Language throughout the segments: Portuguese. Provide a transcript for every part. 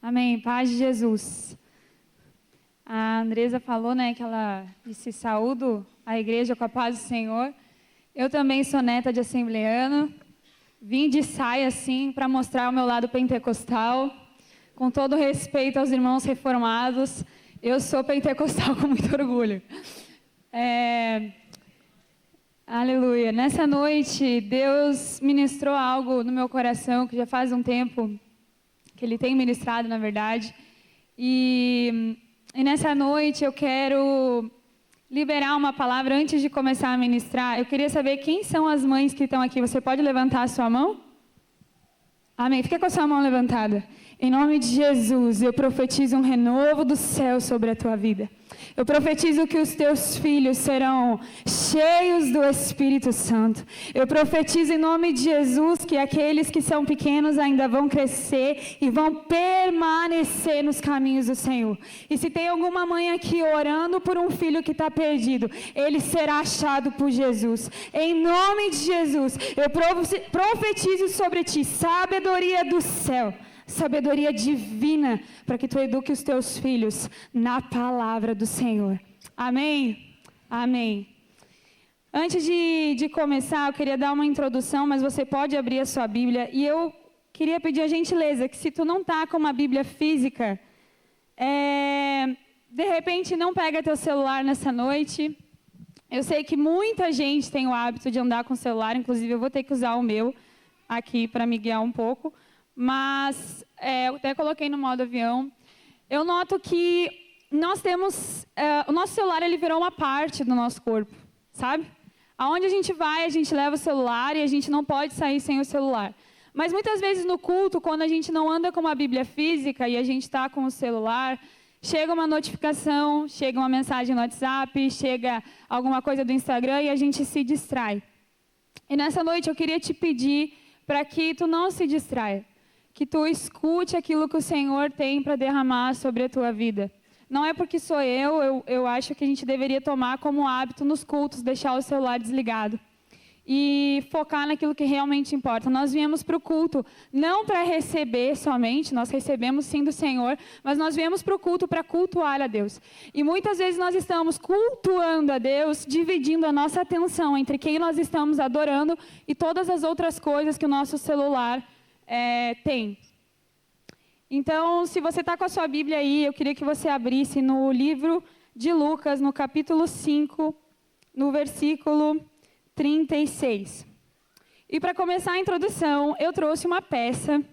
Amém. Paz de Jesus. A Andresa falou, né, que ela disse saúdo a igreja com a paz do Senhor. Eu também sou neta de assembleano. Vim de saia, assim, para mostrar o meu lado pentecostal. Com todo respeito aos irmãos reformados, eu sou pentecostal com muito orgulho. Aleluia. Nessa noite, Deus ministrou algo no meu coração, que já faz um tempo que Ele tem ministrado, na verdade. E nessa noite eu quero liberar uma palavra antes de começar a ministrar. Eu queria saber quem são as mães que estão aqui. Você pode levantar a sua mão? Amém. Fica com a sua mão levantada. Em nome de Jesus, eu profetizo um renovo do céu sobre a tua vida. Eu profetizo que os teus filhos serão cheios do Espírito Santo. Eu profetizo em nome de Jesus que aqueles que são pequenos ainda vão crescer e vão permanecer nos caminhos do Senhor. E se tem alguma mãe aqui orando por um filho que está perdido, ele será achado por Jesus. Em nome de Jesus, eu profetizo sobre ti sabedoria do céu. Sabedoria divina, para que tu eduque os teus filhos na palavra do Senhor. Amém? Amém. Antes de começar, eu queria dar uma introdução, mas você pode abrir a sua Bíblia. E eu queria pedir a gentileza, que se tu não está com uma Bíblia física, de repente não pega teu celular nessa noite. Eu sei que muita gente tem o hábito de andar com o celular, inclusive eu vou ter que usar o meu aqui para me guiar um pouco. Mas eu até coloquei no modo avião. Eu noto que nós temos... o nosso celular, ele virou uma parte do nosso corpo, sabe? Aonde a gente vai, a gente leva o celular e a gente não pode sair sem o celular. Mas muitas vezes no culto, quando a gente não anda com uma Bíblia física e a gente está com o celular, chega uma notificação, chega uma mensagem no WhatsApp, chega alguma coisa do Instagram e a gente se distrai. E nessa noite eu queria te pedir para que tu não se distraia. Que tu escute aquilo que o Senhor tem para derramar sobre a tua vida. Não é porque sou eu acho que a gente deveria tomar como hábito nos cultos, deixar o celular desligado. E focar naquilo que realmente importa. Nós viemos para o culto, não para receber somente, nós recebemos sim do Senhor, mas nós viemos para o culto para cultuar a Deus. E muitas vezes nós estamos cultuando a Deus, dividindo a nossa atenção entre quem nós estamos adorando e todas as outras coisas que o nosso celular tem. Então, se você está com a sua Bíblia aí, eu queria que você abrisse no livro de Lucas, no capítulo 5, no versículo 36. E para começar a introdução, eu trouxe uma peça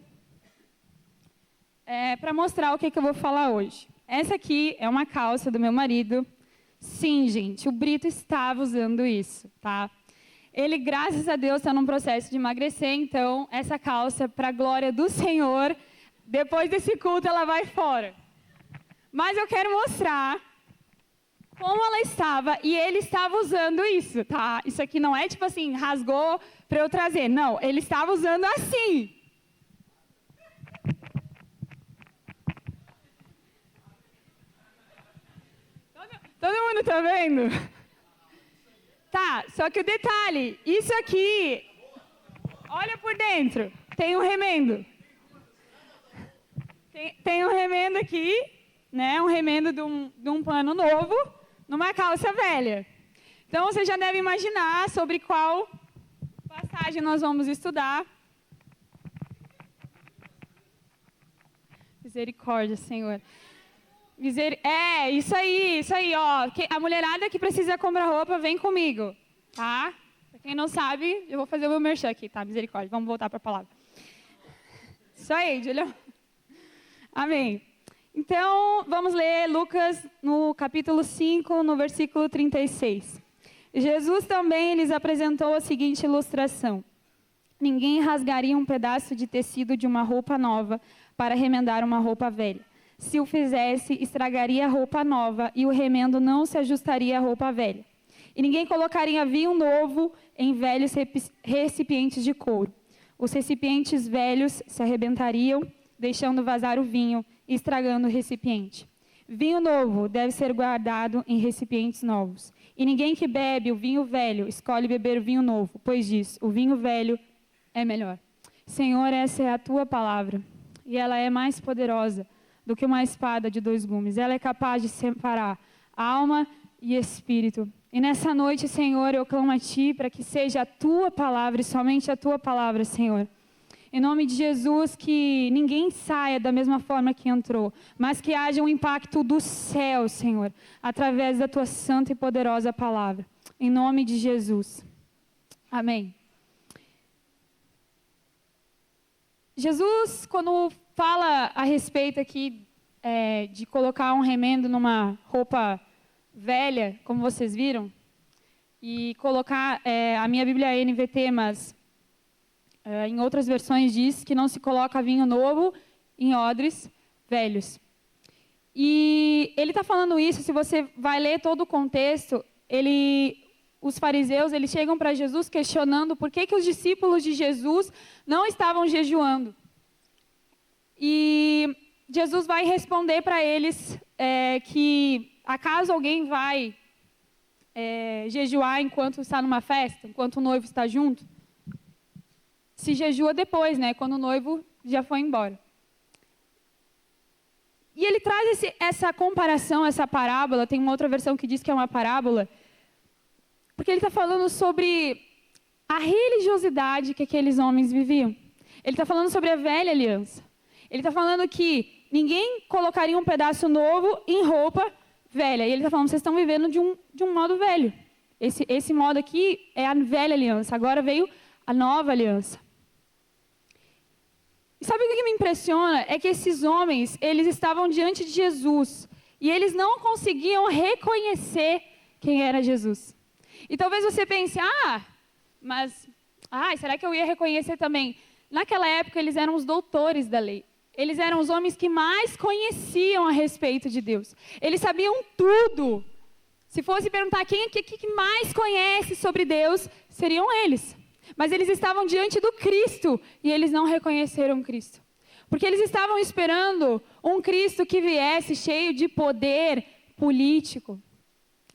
para mostrar o que eu vou falar hoje. Essa aqui é uma calça do meu marido. Sim, gente, o Brito estava usando isso, tá? Ele, graças a Deus, está num processo de emagrecer, então essa calça, para a glória do Senhor, depois desse culto ela vai fora. Mas eu quero mostrar como ela estava e ele estava usando isso, tá? Isso aqui não é tipo assim, rasgou para eu trazer. Não, ele estava usando assim. Todo mundo está vendo? Tá, só que o detalhe, isso aqui, olha por dentro, tem um remendo. Tem um remendo aqui, né, um remendo de um pano novo, numa calça velha. Então, você já deve imaginar sobre qual passagem nós vamos estudar. Misericórdia, Senhor. Isso aí, ó. A mulherada que precisa comprar roupa, vem comigo, tá? Pra quem não sabe, eu vou fazer o meu merchan aqui, tá? Misericórdia, vamos voltar para a palavra. Isso aí, Julião. Amém. Então, vamos ler Lucas no capítulo 5, no versículo 36. Jesus também lhes apresentou a seguinte ilustração. Ninguém rasgaria um pedaço de tecido de uma roupa nova para remendar uma roupa velha. Se o fizesse, estragaria a roupa nova e o remendo não se ajustaria à roupa velha. E ninguém colocaria vinho novo em velhos recipientes de couro. Os recipientes velhos se arrebentariam, deixando vazar o vinho e estragando o recipiente. Vinho novo deve ser guardado em recipientes novos. E ninguém que bebe o vinho velho escolhe beber o vinho novo, pois diz, o vinho velho é melhor. Senhor, essa é a tua palavra, e ela é mais poderosa do que uma espada de dois gumes. Ela é capaz de separar alma e espírito. E nessa noite, Senhor, eu clamo a Ti para que seja a Tua palavra e somente a Tua palavra, Senhor. Em nome de Jesus, que ninguém saia da mesma forma que entrou, mas que haja um impacto do céu, Senhor, através da Tua santa e poderosa palavra. Em nome de Jesus. Amém. Jesus, quando fala a respeito aqui de colocar um remendo numa roupa velha, como vocês viram, e colocar, a minha Bíblia é NVT, mas em outras versões diz que não se coloca vinho novo em odres velhos. E ele está falando isso, se você vai ler todo o contexto, os fariseus, eles chegam para Jesus questionando por que os discípulos de Jesus não estavam jejuando. E Jesus vai responder para eles que acaso alguém vai jejuar enquanto está numa festa, enquanto o noivo está junto? Se jejua depois, né, quando o noivo já foi embora. E ele traz essa comparação, essa parábola, tem uma outra versão que diz que é uma parábola, porque ele está falando sobre a religiosidade que aqueles homens viviam. Ele está falando sobre a velha aliança. Ele está falando que ninguém colocaria um pedaço novo em roupa velha. E ele está falando, vocês estão vivendo de um modo velho. Esse modo aqui é a velha aliança. Agora veio a nova aliança. E sabe o que me impressiona? É que esses homens, eles estavam diante de Jesus. E eles não conseguiam reconhecer quem era Jesus. E talvez você pense, será que eu ia reconhecer também? Naquela época, eles eram os doutores da lei. Eles eram os homens que mais conheciam a respeito de Deus. Eles sabiam tudo. Se fosse perguntar quem que mais conhece sobre Deus, seriam eles. Mas eles estavam diante do Cristo e eles não reconheceram Cristo. Porque eles estavam esperando um Cristo que viesse cheio de poder político,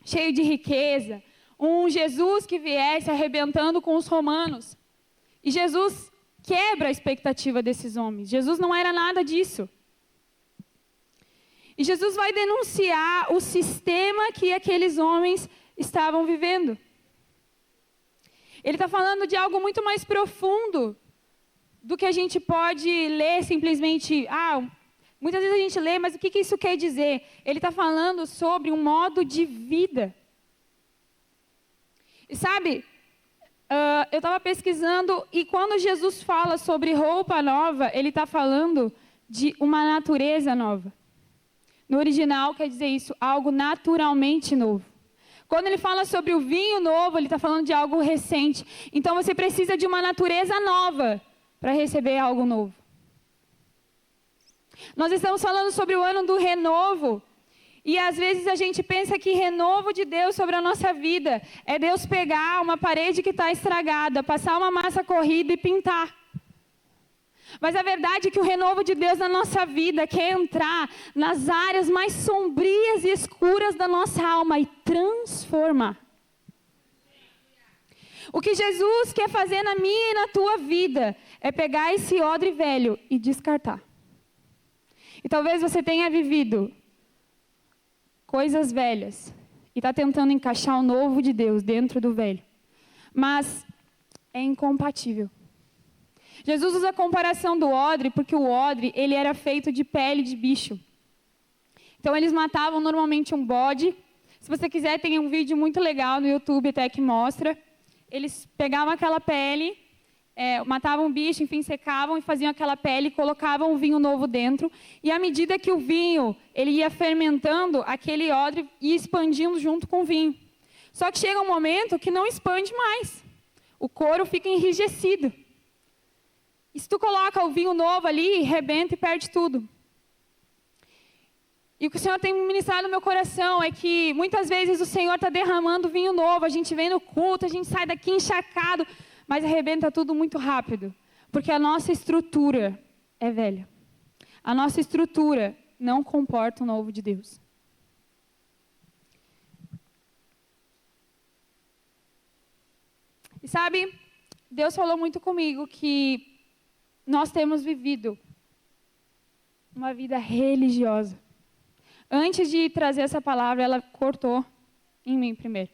cheio de riqueza. Um Jesus que viesse arrebentando com os romanos. E Jesus quebra a expectativa desses homens. Jesus não era nada disso. E Jesus vai denunciar o sistema que aqueles homens estavam vivendo. Ele está falando de algo muito mais profundo do que a gente pode ler simplesmente. Muitas vezes a gente lê, mas o que isso quer dizer? Ele está falando sobre um modo de vida. E sabe, eu estava pesquisando e quando Jesus fala sobre roupa nova, ele está falando de uma natureza nova. No original quer dizer isso, algo naturalmente novo. Quando ele fala sobre o vinho novo, ele está falando de algo recente. Então você precisa de uma natureza nova para receber algo novo. Nós estamos falando sobre o ano do renovo. E às vezes a gente pensa que renovo de Deus sobre a nossa vida é Deus pegar uma parede que está estragada, passar uma massa corrida e pintar. Mas a verdade é que o renovo de Deus na nossa vida quer entrar nas áreas mais sombrias e escuras da nossa alma e transformar. O que Jesus quer fazer na minha e na tua vida é pegar esse odre velho e descartar. E talvez você tenha vivido coisas velhas e está tentando encaixar o novo de Deus dentro do velho. Mas é incompatível. Jesus usa a comparação do odre, porque o odre, ele era feito de pele de bicho. Então, eles matavam normalmente um bode. Se você quiser, tem um vídeo muito legal no YouTube até que mostra. Eles pegavam aquela pele, matavam um bicho, enfim, secavam e faziam aquela pele, colocavam um vinho novo dentro. E à medida que o vinho, ele ia fermentando, aquele odre ia expandindo junto com o vinho. Só que chega um momento que não expande mais. O couro fica enrijecido. E se tu coloca o vinho novo ali, rebenta e perde tudo. E o que o Senhor tem ministrado no meu coração é que muitas vezes o Senhor está derramando vinho novo, a gente vem no culto, a gente sai daqui encharcado, mas arrebenta tudo muito rápido. Porque a nossa estrutura é velha. A nossa estrutura não comporta o novo de Deus. E sabe, Deus falou muito comigo que nós temos vivido uma vida religiosa. Antes de trazer essa palavra, ela cortou em mim primeiro.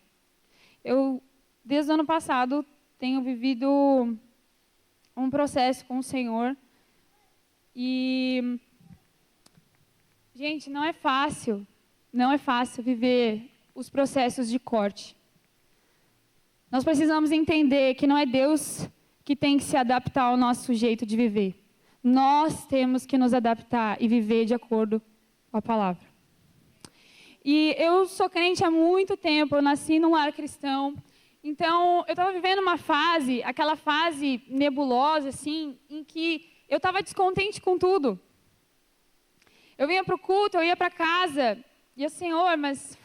Eu, desde o ano passado, tenho vivido um processo com o Senhor. E, gente, não é fácil viver os processos de corte. Nós precisamos entender que não é Deus que tem que se adaptar ao nosso jeito de viver. Nós temos que nos adaptar e viver de acordo com a palavra. E eu sou crente há muito tempo, eu nasci num lar cristão. Então, eu estava vivendo uma fase, aquela fase nebulosa, assim, em que eu estava descontente com tudo. Eu vinha para o culto, eu ia para casa, e eu, Senhor, mas...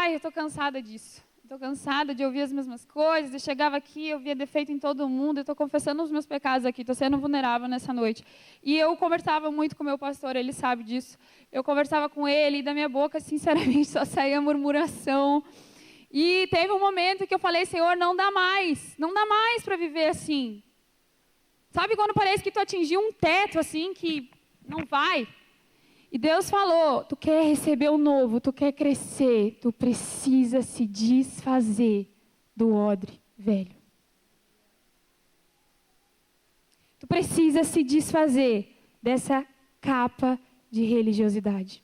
eu estou cansada disso. Estou cansada de ouvir as mesmas coisas. Eu chegava aqui, eu via defeito em todo mundo. Eu estou confessando os meus pecados aqui. Estou sendo vulnerável nessa noite. E eu conversava muito com o meu pastor, ele sabe disso. Eu conversava com ele e da minha boca, sinceramente, só saía murmuração. E teve um momento que eu falei, Senhor, não dá mais. Não dá mais para viver assim. Sabe quando parece que tu atingiu um teto assim, que não vai? E Deus falou, tu quer receber o novo, tu quer crescer, tu precisa se desfazer do odre velho. Tu precisa se desfazer dessa capa de religiosidade.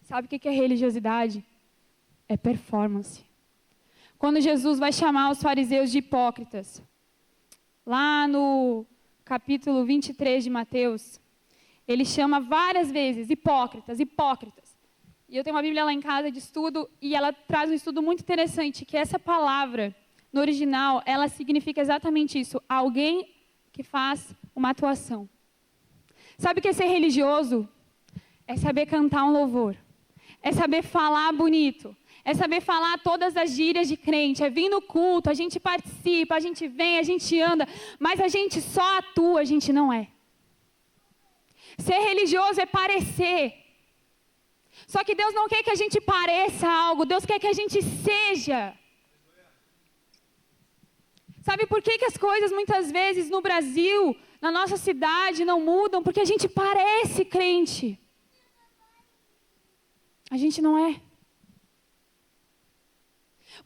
Sabe o que é religiosidade? É performance. Quando Jesus vai chamar os fariseus de hipócritas, lá no capítulo 23 de Mateus, ele chama várias vezes hipócritas, hipócritas. E eu tenho uma Bíblia lá em casa de estudo, e ela traz um estudo muito interessante, que essa palavra, no original, ela significa exatamente isso, alguém que faz uma atuação. Sabe o que é ser religioso? É saber cantar um louvor, é saber falar bonito, é saber falar todas as gírias de crente, é vir no culto, a gente participa, a gente vem, a gente anda, mas a gente só atua, a gente não é. Ser religioso é parecer. Só que Deus não quer que a gente pareça algo, Deus quer que a gente seja. Sabe por que as coisas muitas vezes no Brasil, na nossa cidade, não mudam? Porque a gente parece crente. A gente não é.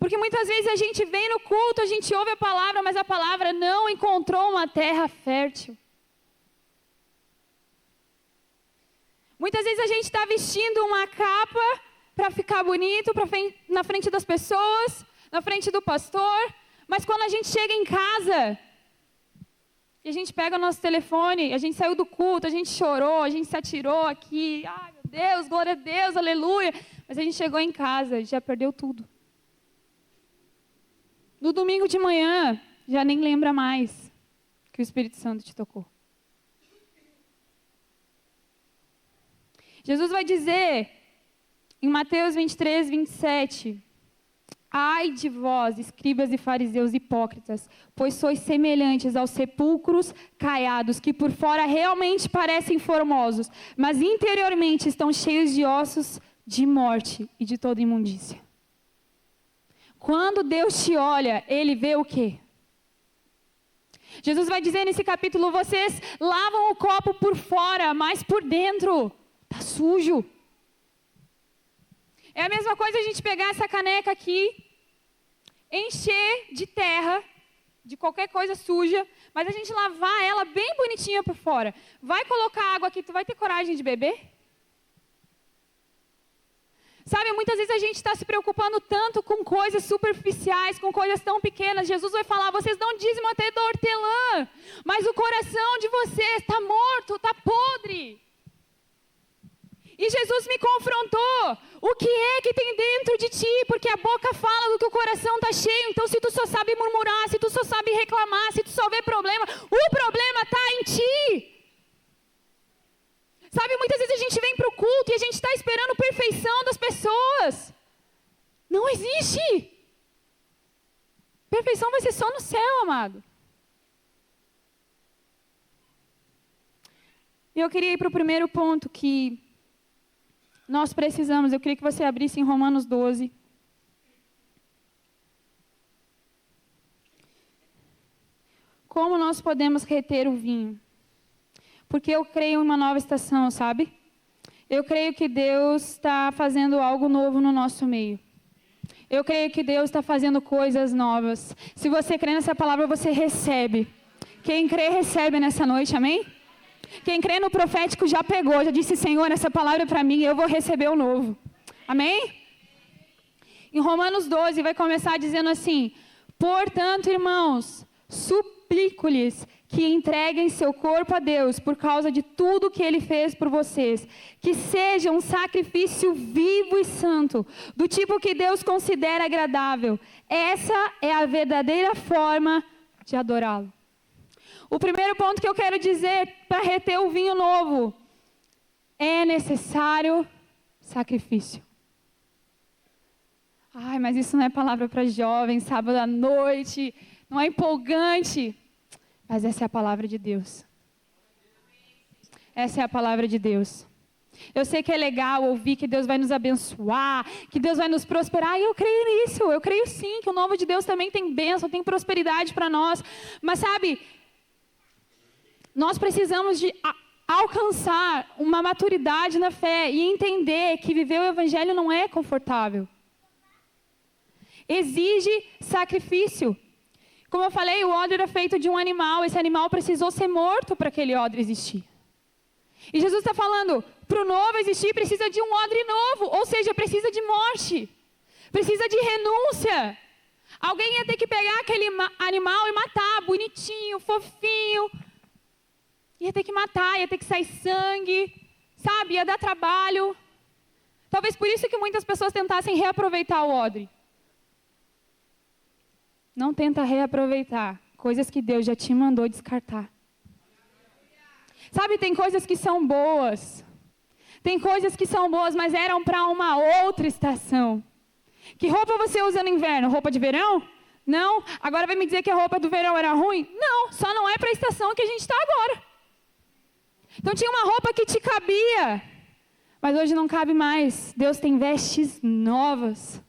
Porque muitas vezes a gente vem no culto, a gente ouve a palavra, mas a palavra não encontrou uma terra fértil. Muitas vezes a gente está vestindo uma capa para ficar bonito, na frente das pessoas, na frente do pastor, mas quando a gente chega em casa, e a gente pega o nosso telefone, a gente saiu do culto, a gente chorou, a gente se atirou aqui, ai meu Deus, glória a Deus, aleluia, mas a gente chegou em casa, já perdeu tudo. No domingo de manhã, já nem lembra mais que o Espírito Santo te tocou. Jesus vai dizer, em Mateus 23, 27, ai de vós, escribas e fariseus hipócritas, pois sois semelhantes aos sepulcros caiados, que por fora realmente parecem formosos, mas interiormente estão cheios de ossos de morte e de toda imundícia. Quando Deus te olha, Ele vê o quê? Jesus vai dizer nesse capítulo, vocês lavam o copo por fora, mas por dentro está sujo. É a mesma coisa a gente pegar essa caneca aqui, encher de terra, de qualquer coisa suja, mas a gente lavar ela bem bonitinha por fora. Vai colocar água aqui, tu vai ter coragem de beber? Sabe, muitas vezes a gente está se preocupando tanto com coisas superficiais, com coisas tão pequenas. Jesus vai falar, vocês não dizem até da hortelã, mas o coração de vocês está morto, está podre. E Jesus me confrontou, o que é que tem dentro de ti? Porque a boca fala do que o coração está cheio. Então se tu só sabe murmurar, se tu só sabe reclamar, se tu só vê problema, o problema está em ti. Sabe, muitas vezes a gente vem para o culto e a gente está esperando perfeição das pessoas. Não existe. Perfeição vai ser só no céu, amado. E eu queria ir para o primeiro ponto que nós precisamos. Eu queria que você abrisse em Romanos 12. Como nós podemos reter o vinho? Porque eu creio em uma nova estação, sabe? Eu creio que Deus está fazendo algo novo no nosso meio. Eu creio que Deus está fazendo coisas novas. Se você crê nessa palavra, você recebe. Quem crê, recebe nessa noite, amém? Quem crê no profético já pegou, já disse, Senhor, essa palavra é para mim, eu vou receber o novo. Amém? Em Romanos 12 vai começar dizendo assim: portanto, irmãos, suplico-lhes que entreguem seu corpo a Deus por causa de tudo que Ele fez por vocês. Que seja um sacrifício vivo e santo, do tipo que Deus considera agradável. Essa é a verdadeira forma de adorá-lo. O primeiro ponto que eu quero dizer para reter o vinho novo: é necessário sacrifício. Ai, mas isso não é palavra para jovens, sábado à noite, não é empolgante. Mas essa é a palavra de Deus. Essa é a palavra de Deus. Eu sei que é legal ouvir que Deus vai nos abençoar, que Deus vai nos prosperar, e eu creio nisso, eu creio sim, que o novo de Deus também tem bênção, tem prosperidade para nós. Mas sabe, nós precisamos de alcançar uma maturidade na fé e entender que viver o Evangelho não é confortável. Exige sacrifício. Como eu falei, o odre era feito de um animal. Esse animal precisou ser morto para aquele odre existir. E Jesus está falando, para o novo existir, precisa de um odre novo. Ou seja, precisa de morte. Precisa de renúncia. Alguém ia ter que pegar aquele animal e matar, bonitinho, fofinho. Ia ter que matar, ia ter que sair sangue. Sabe, ia dar trabalho. Talvez por isso que muitas pessoas tentassem reaproveitar o odre. Não tenta reaproveitar coisas que Deus já te mandou descartar. Sabe, tem coisas que são boas. Tem coisas que são boas, mas eram para uma outra estação. Que roupa você usa no inverno? Roupa de verão? Não. Agora vai me dizer que a roupa do verão era ruim? Não, só não é para a estação que a gente está agora. Então tinha uma roupa que te cabia, mas hoje não cabe mais. Deus tem vestes novas.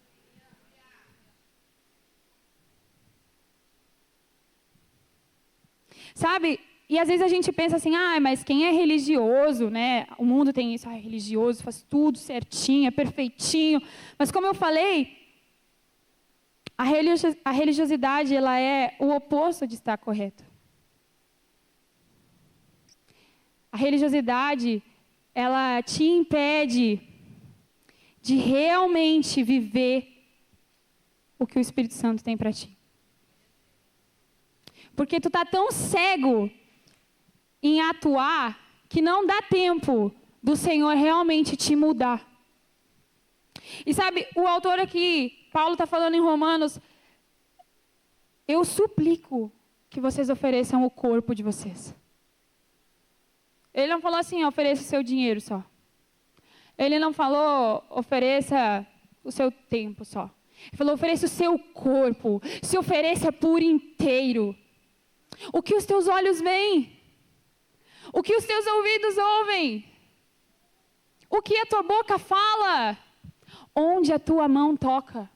Sabe, e às vezes a gente pensa assim, mas quem é religioso, né? O mundo tem isso, religioso, faz tudo certinho, é perfeitinho. Mas como eu falei, a religiosidade, ela é o oposto de estar correto. A religiosidade, ela te impede de realmente viver o que o Espírito Santo tem para ti. Porque tu está tão cego em atuar que não dá tempo do Senhor realmente te mudar. E sabe, o autor aqui, Paulo está falando em Romanos, eu suplico que vocês ofereçam o corpo de vocês. Ele não falou assim, ofereça o seu dinheiro só. Ele não falou, ofereça o seu tempo só. Ele falou, ofereça o seu corpo, se ofereça por inteiro. O que os teus olhos veem? O que os teus ouvidos ouvem? O que a tua boca fala? Onde a tua mão toca?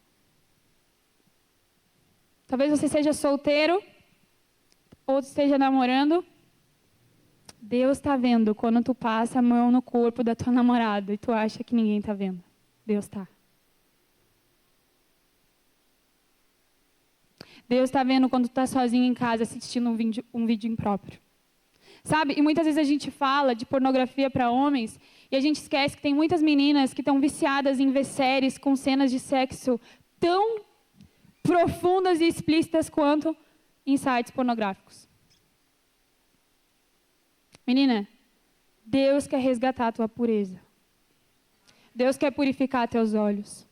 Talvez você seja solteiro, ou esteja namorando. Deus está vendo quando tu passa a mão no corpo da tua namorada e tu acha que ninguém está vendo. Deus está. Deus está vendo quando tu está sozinho em casa assistindo um vídeo impróprio. Sabe? E muitas vezes a gente fala de pornografia para homens e a gente esquece que tem muitas meninas que estão viciadas em ver séries com cenas de sexo tão profundas e explícitas quanto em sites pornográficos. Menina, Deus quer resgatar a tua pureza. Deus quer purificar teus olhos.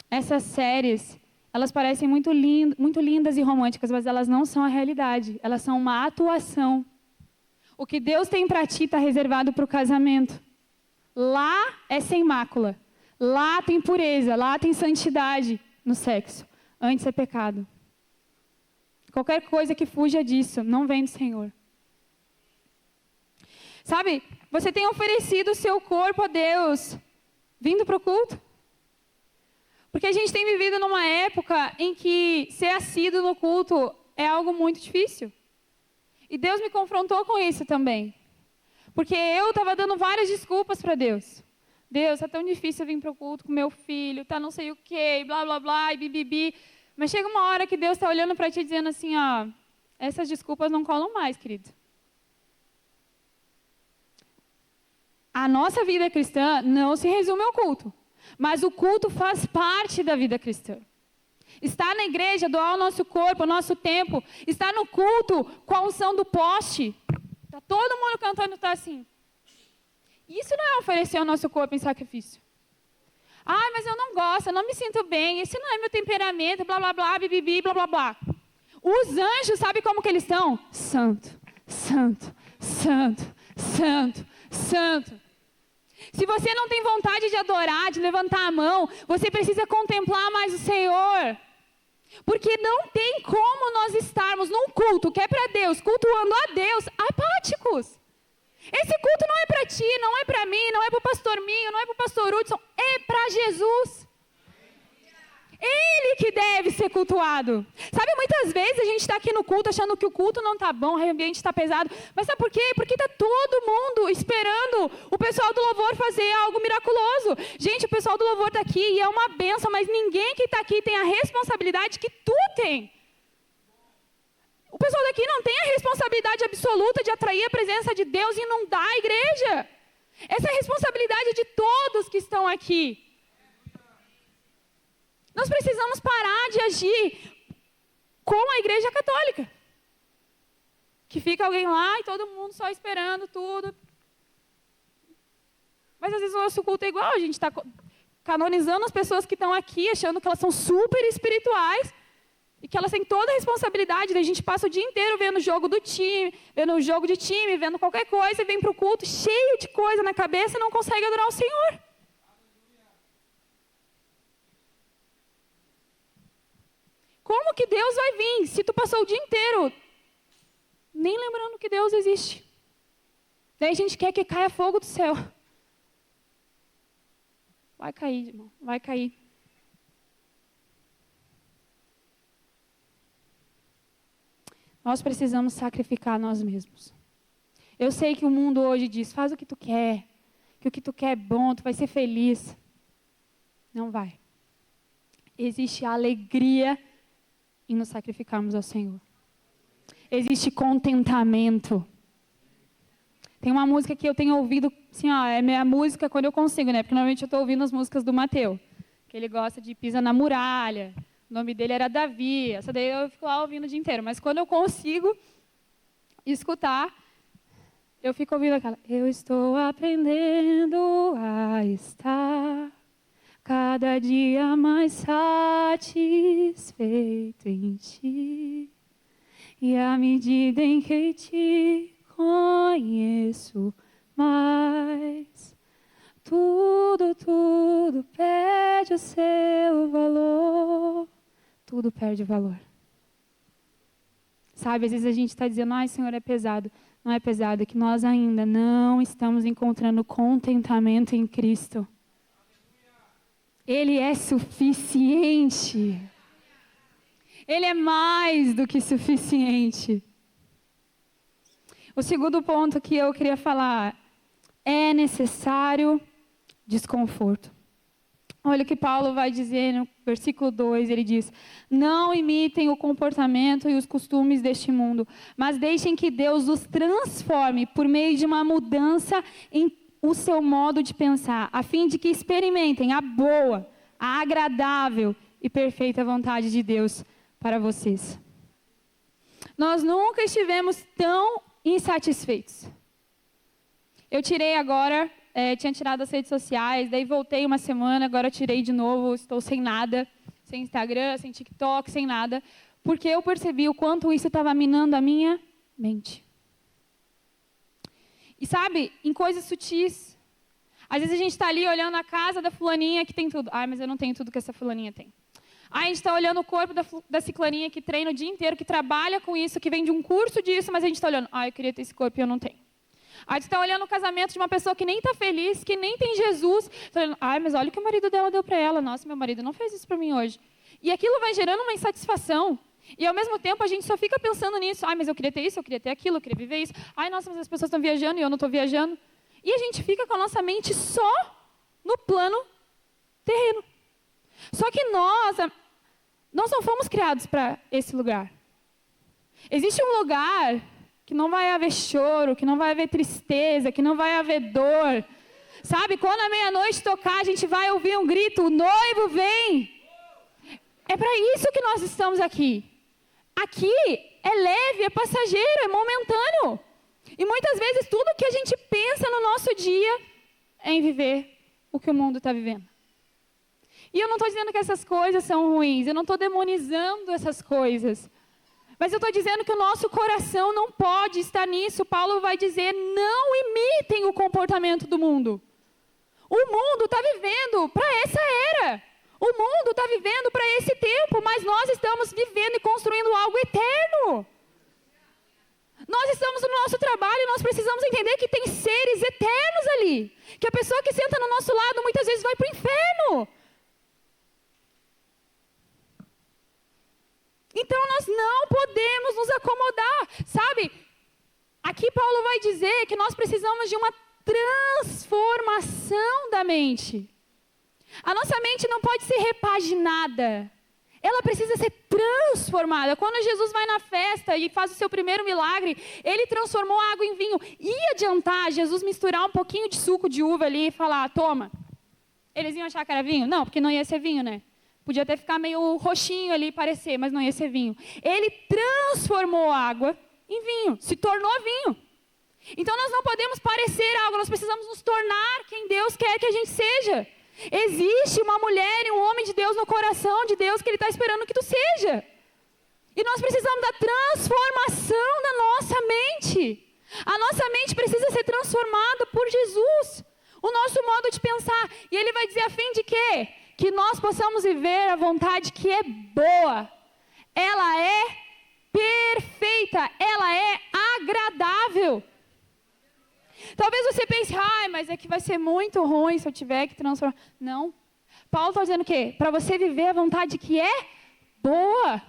Essas séries, elas parecem muito lindas e românticas, mas elas não são a realidade. Elas são uma atuação. O que Deus tem para ti está reservado para o casamento. Lá é sem mácula. Lá tem pureza, lá tem santidade no sexo. Antes é pecado. Qualquer coisa que fuja disso não vem do Senhor. Sabe, você tem oferecido o seu corpo a Deus, vindo para o culto? Porque a gente tem vivido numa época em que ser assíduo no culto é algo muito difícil. E Deus me confrontou com isso também. Porque eu estava dando várias desculpas para Deus. Deus, é tão difícil eu vir para o culto com meu filho, tá não sei o quê, blá, blá, blá, e bibibi. Mas chega uma hora que Deus está olhando para ti dizendo assim, ó, essas desculpas não colam mais, querido. A nossa vida cristã não se resume ao culto, mas o culto faz parte da vida cristã. Estar na igreja, doar o nosso corpo, o nosso tempo, estar no culto com a unção do poste. Está todo mundo cantando, está assim. Isso não é oferecer o nosso corpo em sacrifício. Ah, mas eu não gosto, eu não me sinto bem, esse não é meu temperamento, blá, blá, blá, bibibi, blá, blá, blá. Os anjos, sabe como que eles estão? Santo, santo, santo, santo, santo. Se você não tem vontade de adorar, de levantar a mão, você precisa contemplar mais o Senhor. Porque não tem como nós estarmos num culto que é para Deus, cultuando a Deus, apáticos. Esse culto não é para ti, não é para mim, não é para o pastor Minho, não é para o pastor Hudson, é para Jesus. Ele que deve ser cultuado. Sabe, muitas vezes a gente está aqui no culto achando que o culto não está bom, o ambiente está pesado. Mas sabe por quê? Porque está todo mundo esperando o pessoal do louvor fazer algo miraculoso. Gente, o pessoal do louvor está aqui e é uma bênção, mas ninguém que está aqui tem a responsabilidade que tu tem. O pessoal daqui não tem a responsabilidade absoluta de atrair a presença de Deus e inundar a igreja. Essa é a responsabilidade de todos que estão aqui. Nós precisamos parar de agir com a igreja católica. Que fica alguém lá e todo mundo só esperando tudo. Mas às vezes o nosso culto é igual, a gente está canonizando as pessoas que estão aqui, achando que elas são super espirituais e que elas têm toda a responsabilidade. Daí a gente passa o dia inteiro vendo o jogo do time, vendo o jogo de time, vendo qualquer coisa e vem para o culto cheio de coisa na cabeça e não consegue adorar o Senhor. Como que Deus vai vir se tu passou o dia inteiro nem lembrando que Deus existe? Daí a gente quer que caia fogo do céu. Vai cair, irmão, vai cair. Nós precisamos sacrificar nós mesmos. Eu sei que o mundo hoje diz, faz o que tu quer, que o que tu quer é bom, tu vai ser feliz. Não vai. Existe alegria em nos sacrificarmos ao Senhor. Existe contentamento. Tem uma música que eu tenho ouvido, assim, ó, é minha música quando eu consigo, né? Porque normalmente eu estou ouvindo as músicas do Mateus, que ele gosta de Pisa na Muralha. O nome dele era Davi. Essa daí eu fico lá ouvindo o dia inteiro. Mas quando eu consigo escutar, eu fico ouvindo aquela. Eu estou aprendendo a estar cada dia mais satisfeito em ti, e à medida em que te conheço mais, tudo perde o seu valor, tudo perde valor. Sabe, às vezes a gente está dizendo, ai, Senhor, é pesado. Não é pesado, é que nós ainda não estamos encontrando contentamento em Cristo. Ele é suficiente. Ele é mais do que suficiente. O segundo ponto que eu queria falar é necessário desconforto. Olha o que Paulo vai dizer no versículo 2, ele diz, não imitem o comportamento e os costumes deste mundo, mas deixem que Deus os transforme por meio de uma mudança em o seu modo de pensar, a fim de que experimentem a boa, a agradável e perfeita vontade de Deus para vocês. Nós nunca estivemos tão insatisfeitos. Eu tirei agora, tinha tirado das redes sociais, daí voltei uma semana, agora tirei de novo, estou sem nada, sem Instagram, sem TikTok, sem nada, porque eu percebi o quanto isso estava minando a minha mente. E sabe, em coisas sutis. Às vezes a gente está ali olhando a casa da fulaninha que tem tudo. Ai, mas eu não tenho tudo que essa fulaninha tem. Aí a gente está olhando o corpo da ciclaninha que treina o dia inteiro, que trabalha com isso, que vem de um curso disso, mas a gente está olhando. Ai, eu queria ter esse corpo e eu não tenho. Aí a gente está olhando o casamento de uma pessoa que nem está feliz, que nem tem Jesus. Tá olhando, ai, mas olha o que o marido dela deu para ela. Nossa, meu marido não fez isso para mim hoje. E aquilo vai gerando uma insatisfação. E ao mesmo tempo a gente só fica pensando nisso. Ai, mas eu queria ter isso, eu queria ter aquilo, eu queria viver isso. Ai, nossa, mas as pessoas estão viajando e eu não estou viajando. E a gente fica com a nossa mente só no plano terreno. Só que nós não fomos criados para esse lugar. Existe um lugar que não vai haver choro, que não vai haver tristeza, que não vai haver dor. Sabe, quando a meia-noite tocar, a gente vai ouvir um grito, o noivo vem. É para isso que nós estamos aqui. Aqui é leve, é passageiro, é momentâneo. E muitas vezes tudo que a gente pensa no nosso dia é em viver o que o mundo está vivendo. E eu não estou dizendo que essas coisas são ruins, eu não estou demonizando essas coisas. Mas eu estou dizendo que o nosso coração não pode estar nisso. Paulo vai dizer, não imitem o comportamento do mundo. O mundo está vivendo para essa era. O mundo está vivendo para esse tempo, mas nós estamos vivendo e construindo algo eterno. Nós estamos no nosso trabalho e nós precisamos entender que tem seres eternos ali. Que a pessoa que senta no nosso lado muitas vezes vai para o inferno. Então nós não podemos nos acomodar, sabe? Aqui Paulo vai dizer que nós precisamos de uma transformação da mente. A nossa mente não pode ser repaginada. Ela precisa ser transformada. Quando Jesus vai na festa e faz o seu primeiro milagre, ele transformou a água em vinho. Ia adiantar Jesus misturar um pouquinho de suco de uva ali e falar, toma. Eles iam achar que era vinho? Não, porque não ia ser vinho, né? Podia até ficar meio roxinho ali, parecer, mas não ia ser vinho. Ele transformou a água em vinho, se tornou vinho. Então nós não podemos parecer algo, nós precisamos nos tornar quem Deus quer que a gente seja. Existe uma mulher e um homem de Deus no coração de Deus que Ele está esperando que tu seja. E nós precisamos da transformação da nossa mente. A nossa mente precisa ser transformada por Jesus. O nosso modo de pensar. E Ele vai dizer a fim de quê? Que nós possamos viver a vontade que é boa. Ela é perfeita. Ela é agradável. Talvez você pense, mas é que vai ser muito ruim se eu tiver que transformar. Não. Paulo está dizendo o quê? Para você viver a vontade que é boa.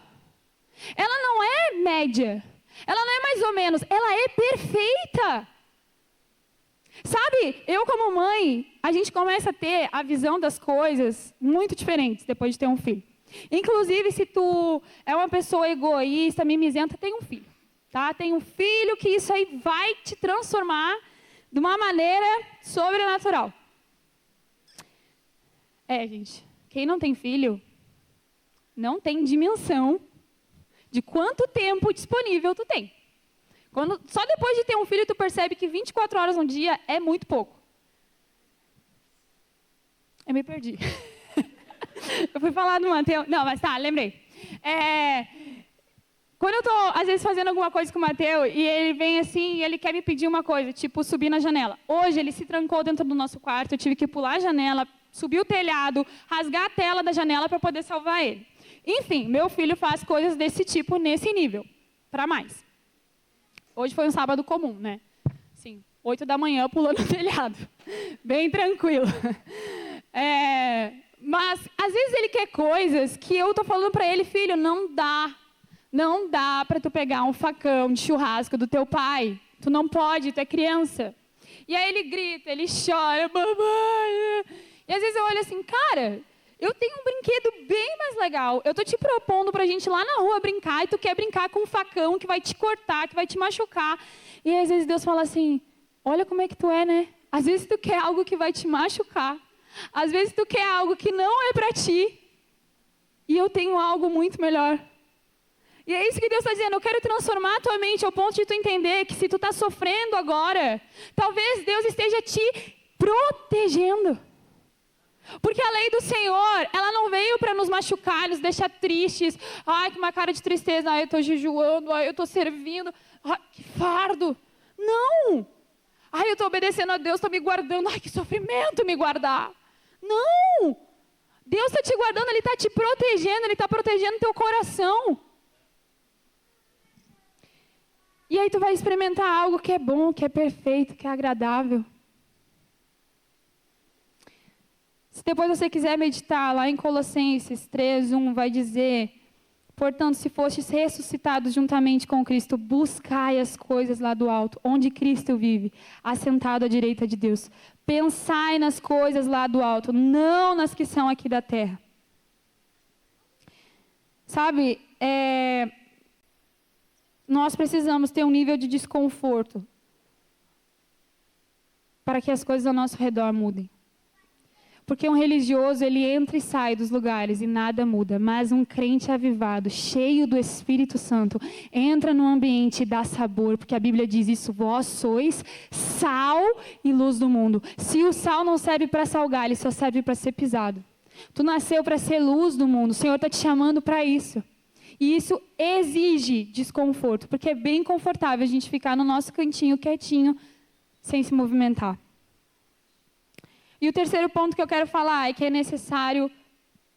Ela não é média. Ela não é mais ou menos. Ela é perfeita. Sabe, eu como mãe, a gente começa a ter a visão das coisas muito diferentes depois de ter um filho. Inclusive, se tu é uma pessoa egoísta, mimizenta, tem um filho. Tá? Tem um filho que isso aí vai te transformar de uma maneira sobrenatural. Gente, quem não tem filho, não tem dimensão de quanto tempo disponível tu tem. Só depois de ter um filho, tu percebe que 24 horas no dia é muito pouco. Eu me perdi. Eu fui falar do Mateus. Não, mas tá, lembrei. Quando eu estou, às vezes, fazendo alguma coisa com o Mateus, e ele vem assim, e ele quer me pedir uma coisa, tipo, subir na janela. Hoje, ele se trancou dentro do nosso quarto, eu tive que pular a janela, subir o telhado, rasgar a tela da janela para poder salvar ele. Enfim, meu filho faz coisas desse tipo, nesse nível, para mais. Hoje foi um sábado comum, né? Sim, 8 da manhã, pulando o telhado. Bem tranquilo. Mas, às vezes, ele quer coisas que eu estou falando para ele, filho, não dá. Não dá para tu pegar um facão de churrasco do teu pai. Tu não pode, tu é criança. E aí ele grita, ele chora, mamãe. E às vezes eu olho assim, cara, eu tenho um brinquedo bem mais legal. Eu tô te propondo pra gente ir lá na rua brincar e tu quer brincar com um facão que vai te cortar, que vai te machucar. E aí, às vezes Deus fala assim, olha como é que tu é, né? Às vezes tu quer algo que vai te machucar. Às vezes tu quer algo que não é pra ti. E eu tenho algo muito melhor. E é isso que Deus está dizendo, eu quero transformar a tua mente ao ponto de tu entender que se tu está sofrendo agora, talvez Deus esteja te protegendo. Porque a lei do Senhor, ela não veio para nos machucar, nos deixar tristes. Ai, com uma cara de tristeza, ai, eu estou jejuando, ai, eu estou servindo. Ai, que fardo. Não. Ai, eu estou obedecendo a Deus, estou me guardando. Ai, que sofrimento me guardar. Não. Deus está te guardando, Ele está te protegendo, Ele está protegendo teu coração. E aí tu vai experimentar algo que é bom, que é perfeito, que é agradável. Se depois você quiser meditar, lá em Colossenses 3:1 vai dizer, Portanto, se fostes ressuscitados juntamente com Cristo, buscai as coisas lá do alto, onde Cristo vive, assentado à direita de Deus. Pensai nas coisas lá do alto, não nas que são aqui da terra. Sabe, nós precisamos ter um nível de desconforto para que as coisas ao nosso redor mudem. Porque um religioso, ele entra e sai dos lugares e nada muda. Mas um crente avivado, cheio do Espírito Santo, entra no ambiente e dá sabor. Porque a Bíblia diz isso, vós sois sal e luz do mundo. Se o sal não serve para salgar, ele só serve para ser pisado. Tu nasceu para ser luz do mundo. O Senhor está te chamando para isso. E isso exige desconforto. Porque é bem confortável a gente ficar no nosso cantinho quietinho, sem se movimentar. E o terceiro ponto que eu quero falar é que é necessário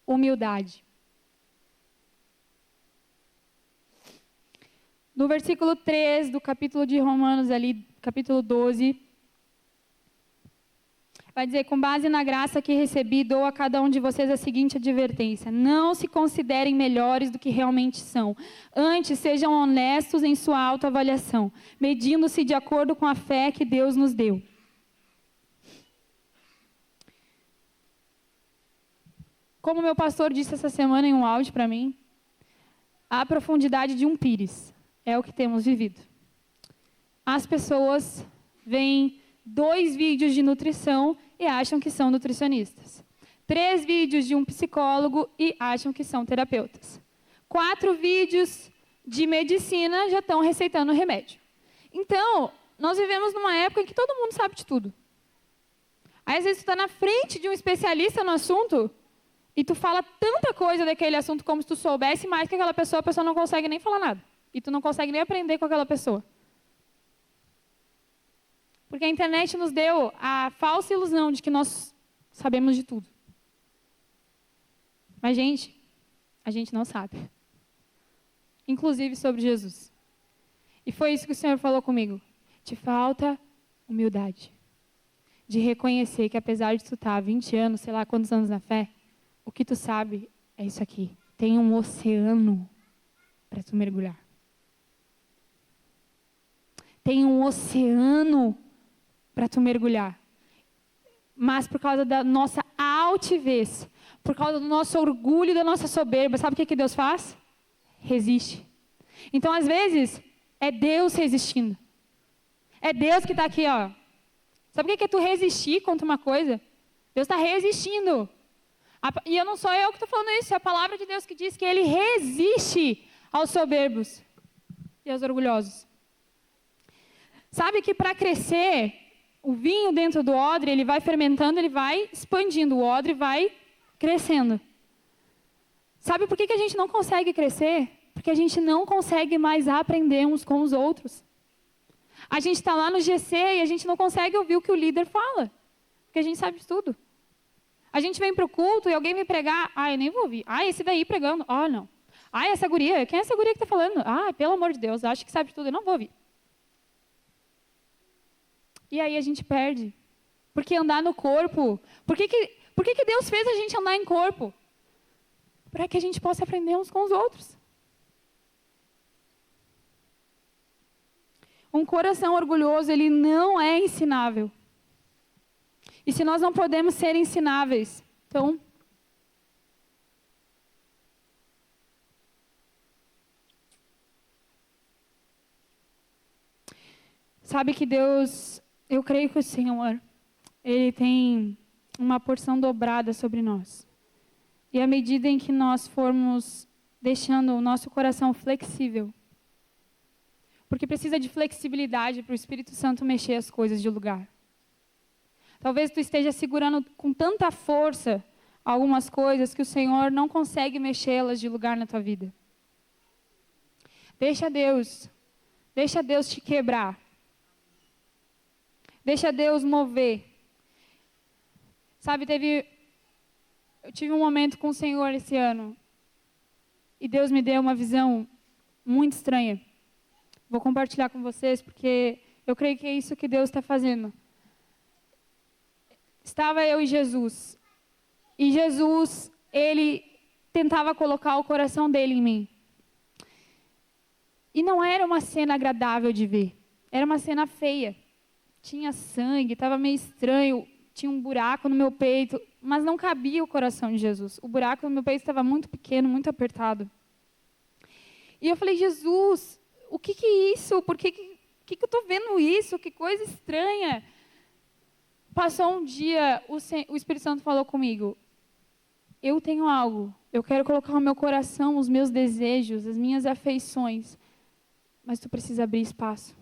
humildade. No versículo 3 do capítulo de Romanos, ali, capítulo 12, vai dizer, com base na graça que recebi, dou a cada um de vocês a seguinte advertência. Não se considerem melhores do que realmente são. Antes, sejam honestos em sua autoavaliação, medindo-se de acordo com a fé que Deus nos deu. Como meu pastor disse essa semana em um áudio para mim, a profundidade de um pires é o que temos vivido. As pessoas veem 2 vídeos de nutrição e acham que são nutricionistas. 3 vídeos de um psicólogo e acham que são terapeutas. 4 vídeos de medicina já estão receitando remédio. Então, nós vivemos numa época em que todo mundo sabe de tudo. Aí, às vezes, tu está na frente de um especialista no assunto e tu fala tanta coisa daquele assunto como se tu soubesse mais que aquela pessoa, a pessoa não consegue nem falar nada. E tu não consegue nem aprender com aquela pessoa. Porque a internet nos deu a falsa ilusão de que nós sabemos de tudo. Mas, gente, a gente não sabe. Inclusive sobre Jesus. E foi isso que o Senhor falou comigo. Te falta humildade. De reconhecer que apesar de tu estar há 20 anos, sei lá quantos anos na fé, o que tu sabe é isso aqui. Tem um oceano para tu mergulhar. Tem um oceano para tu mergulhar. Mas por causa da nossa altivez, por causa do nosso orgulho e da nossa soberba, sabe o que Deus faz? Resiste. Então, às vezes, é Deus resistindo. É Deus que está aqui, ó. Sabe o que é tu resistir contra uma coisa? Deus está resistindo. E eu não sou eu que estou falando isso, é a palavra de Deus que diz que Ele resiste aos soberbos e aos orgulhosos. Sabe que para crescer, o vinho dentro do odre, ele vai fermentando, ele vai expandindo, o odre vai crescendo. Sabe por que a gente não consegue crescer? Porque a gente não consegue mais aprender uns com os outros. A gente está lá no GC e a gente não consegue ouvir o que o líder fala, porque a gente sabe de tudo. A gente vem para o culto e alguém vem pregar, eu nem vou ouvir. Esse daí pregando, não. Essa guria, quem é essa guria que está falando? Pelo amor de Deus, acho que sabe de tudo, eu não vou ouvir. E aí a gente perde. Porque andar no corpo, por que Deus fez a gente andar em corpo? Para que a gente possa aprender uns com os outros. Um coração orgulhoso, ele não é ensinável. E se nós não podemos ser ensináveis, então... Sabe que Deus, eu creio que o Senhor, Ele tem uma porção dobrada sobre nós. E à medida em que nós formos deixando o nosso coração flexível, porque precisa de flexibilidade para o Espírito Santo mexer as coisas de lugar. Talvez tu esteja segurando com tanta força algumas coisas que o Senhor não consegue mexê-las de lugar na tua vida. Deixa Deus te quebrar. Deixa Deus mover. Sabe, eu tive um momento com o Senhor esse ano. E Deus me deu uma visão muito estranha. Vou compartilhar com vocês, porque eu creio que é isso que Deus está fazendo. Estava eu e Jesus. E Jesus, Ele tentava colocar o coração dele em mim. E não era uma cena agradável de ver. Era uma cena feia. Tinha sangue, estava meio estranho, tinha um buraco no meu peito, mas não cabia o coração de Jesus. O buraco no meu peito estava muito pequeno, muito apertado. E eu falei, Jesus, o que é isso? Por que eu estou vendo isso? Que coisa estranha. Passou um dia, o Espírito Santo falou comigo, eu tenho algo, eu quero colocar no meu coração os meus desejos, as minhas afeições, mas tu precisa abrir espaço.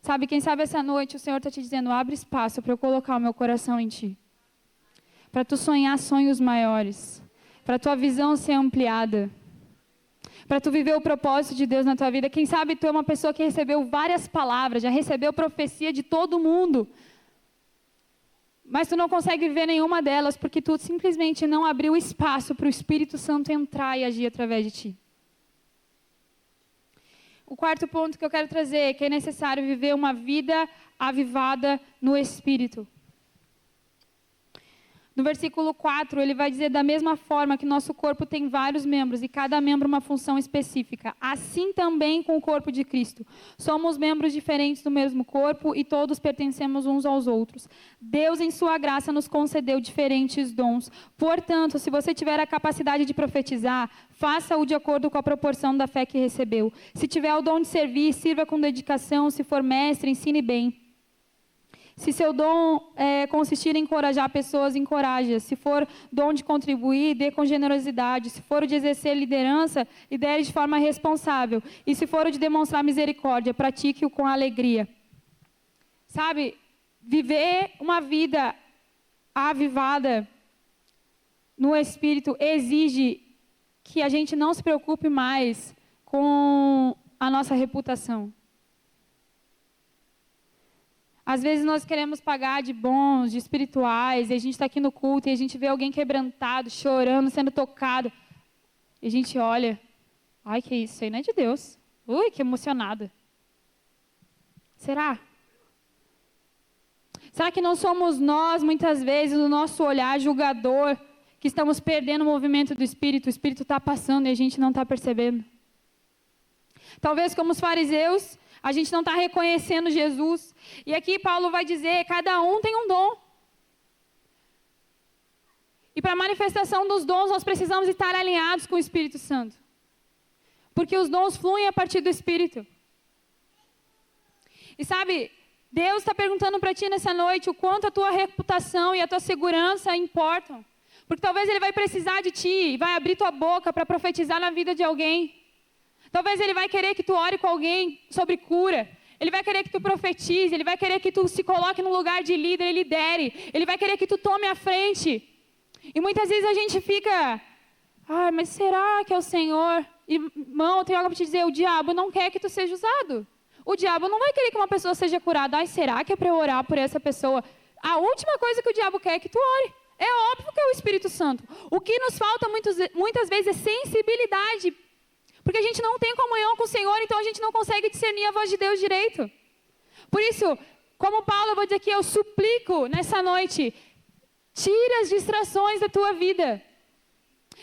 Sabe, quem sabe essa noite o Senhor está te dizendo, abre espaço para eu colocar o meu coração em ti. Para tu sonhar sonhos maiores. Para tua visão ser ampliada. Para tu viver o propósito de Deus na tua vida. Quem sabe tu é uma pessoa que recebeu várias palavras, já recebeu profecia de todo mundo. Mas tu não consegue viver nenhuma delas porque tu simplesmente não abriu espaço para o Espírito Santo entrar e agir através de ti. O quarto ponto que eu quero trazer é que é necessário viver uma vida avivada no Espírito. No versículo 4, ele vai dizer, da mesma forma que nosso corpo tem vários membros e cada membro uma função específica, assim também com o corpo de Cristo. Somos membros diferentes do mesmo corpo e todos pertencemos uns aos outros. Deus, em sua graça, nos concedeu diferentes dons. Portanto, se você tiver a capacidade de profetizar, faça-o de acordo com a proporção da fé que recebeu. Se tiver o dom de servir, sirva com dedicação. Se for mestre, ensine bem. Se seu dom consistir em encorajar pessoas, encoraje-as. Se for dom de contribuir, dê com generosidade. Se for o de exercer liderança, lidere de forma responsável. E se for o de demonstrar misericórdia, pratique-o com alegria. Sabe, viver uma vida avivada no Espírito exige que a gente não se preocupe mais com a nossa reputação. Às vezes nós queremos pagar de bons, de espirituais, e a gente está aqui no culto e a gente vê alguém quebrantado, chorando, sendo tocado. E a gente olha, ai, que isso aí não é de Deus. Ui, que emocionada. Será? Será que não somos nós, muitas vezes, no nosso olhar julgador, que estamos perdendo o movimento do Espírito? O Espírito está passando e a gente não está percebendo. Talvez como os fariseus, a gente não está reconhecendo Jesus. E aqui Paulo vai dizer, cada um tem um dom. E para a manifestação dos dons, nós precisamos estar alinhados com o Espírito Santo. Porque os dons fluem a partir do Espírito. E sabe, Deus está perguntando para ti nessa noite o quanto a tua reputação e a tua segurança importam. Porque talvez Ele vai precisar de ti e vai abrir tua boca para profetizar na vida de alguém. Talvez Ele vai querer que tu ore com alguém sobre cura. Ele vai querer que tu profetize. Ele vai querer que tu se coloque no lugar de líder e lidere. Ele vai querer que tu tome a frente. E muitas vezes a gente fica... Ai, mas será que é o Senhor? Irmão, eu tenho algo para te dizer. O diabo não quer que tu seja usado. O diabo não vai querer que uma pessoa seja curada. Ai, será que é para eu orar por essa pessoa? A última coisa que o diabo quer é que tu ore. É óbvio que é o Espírito Santo. O que nos falta muitas vezes é sensibilidade. Porque a gente não tem comunhão com o Senhor, então a gente não consegue discernir a voz de Deus direito. Por isso, como Paulo, eu vou dizer aqui, eu suplico nessa noite, tira as distrações da tua vida.